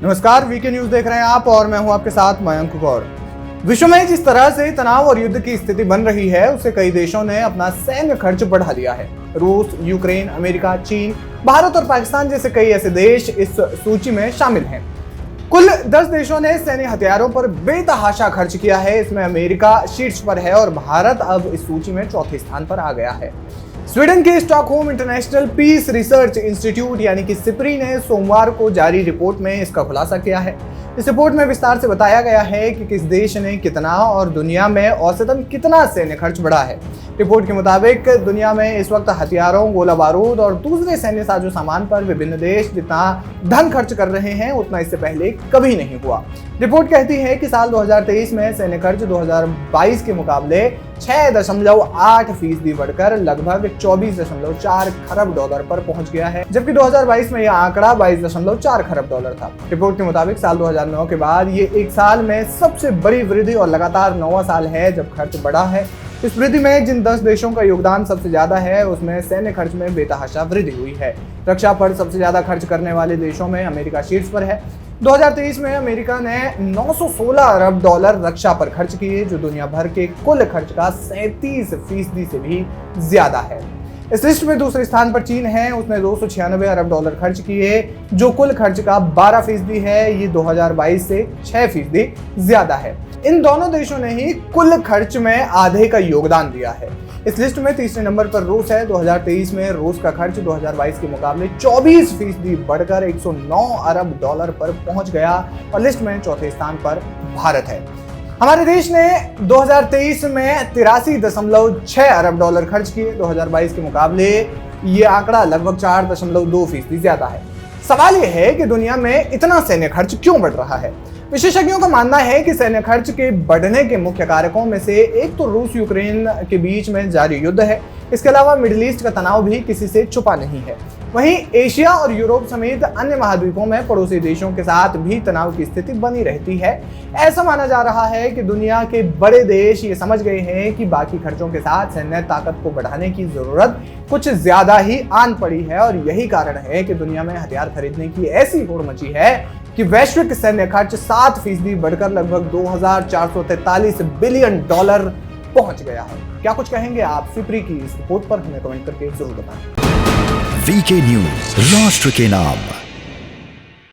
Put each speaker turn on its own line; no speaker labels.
नमस्कार, VK news देख रहे हैं आप और मैं हूं आपके साथ मयंक गौर। विश्व में जिस तरह से तनाव और युद्ध की स्थिति बन रही है, उससे कई देशों ने अपना सैन्य खर्च बढ़ा लिया है। रूस, यूक्रेन, अमेरिका, चीन, भारत और पाकिस्तान जैसे कई ऐसे देश इस सूची में शामिल हैं। कुल 10 देशों ने सैन्य हथियारों पर बेतहाशा खर्च किया है। इसमें अमेरिका शीर्ष पर है और भारत अब इस सूची में चौथे स्थान पर आ गया है। स्वीडन के Stockholm International Peace Research Institute यानी कि सिप्री ने सोमवार को जारी रिपोर्ट में इसका खुलासा किया है। इस रिपोर्ट में विस्तार से बताया गया है कि किस देश ने कितना और दुनिया में औसतन कितना सैन्य खर्च बढ़ा है। रिपोर्ट के मुताबिक दुनिया में इस वक्त हथियारों, गोला बारूद और दूसरे सैन्य साजो सामान पर विभिन्न देश जितना धन खर्च कर रहे हैं, उतना इससे पहले कभी नहीं हुआ। रिपोर्ट कहती है कि साल 2023 में सैन्य खर्च 2022 के मुकाबले 6.8% बढ़कर लगभग 24.4 खरब डॉलर पर पहुंच गया है, जबकि 2022 में यह आंकड़ा 22.4 खरब डॉलर था। रिपोर्ट के मुताबिक साल 2009 के बाद ये एक साल में सबसे बड़ी वृद्धि और लगातार 9वां साल है जब खर्च बढ़ा है। इस वृद्धि में जिन 10 देशों का योगदान सबसे ज्यादा है, उसमें सैन्य खर्च में बेतहाशा वृद्धि हुई है। रक्षा पर सबसे ज्यादा खर्च करने वाले देशों में अमेरिका शीर्ष पर है। 2023 में अमेरिका ने 916 अरब डॉलर रक्षा पर खर्च किए, जो दुनिया भर के कुल खर्च का 37% से भी ज्यादा है। इस लिस्ट में दूसरे स्थान पर चीन है। उसने 296 अरब डॉलर खर्च किए, जो कुल खर्च का 12% है। ये 2022 से 6% ज्यादा है। इन दोनों देशों ने ही कुल खर्च में आधे का योगदान दिया है। इस लिस्ट में तीसरे नंबर पर रूस है। 2023 में रूस का खर्च 2022 के मुकाबले 24% बढ़कर 109 अरब डॉलर पर पहुंच गया और लिस्ट में चौथे स्थान पर भारत है। हमारे देश ने 2023 में 83.6 अरब डॉलर खर्च किए। 2022 के मुकाबले ये आंकड़ा लगभग 4.2% ज्यादा है। सवाल यह है कि दुनिया में इतना सैन्य खर्च क्यों बढ़ रहा है। विशेषज्ञों का मानना है कि सैन्य खर्च के बढ़ने के मुख्य कारकों में से एक तो रूस यूक्रेन के बीच में जारी युद्ध है। इसके अलावा मिडिल ईस्ट का तनाव भी किसी से छुपा नहीं है। वहीं एशिया और यूरोप समेत अन्य महाद्वीपों में पड़ोसी देशों के साथ भी तनाव की स्थिति बनी रहती है। ऐसा माना जा रहा है कि दुनिया के बड़े देश ये समझ गए हैं कि बाकी खर्चों के साथ सैन्य ताकत को बढ़ाने की जरूरत कुछ ज्यादा ही आन पड़ी है और यही कारण है कि दुनिया में हथियार खरीदने की ऐसी होड़ मची है कि वैश्विक सैन्य खर्च 7% बढ़कर लगभग 2443 बिलियन डॉलर पहुंच गया है। क्या कुछ कहेंगे आप सिप्री की इस रिपोर्ट पर? हमें कमेंट करके जरूर बताएं।
वीके न्यूज, राष्ट्र के नाम।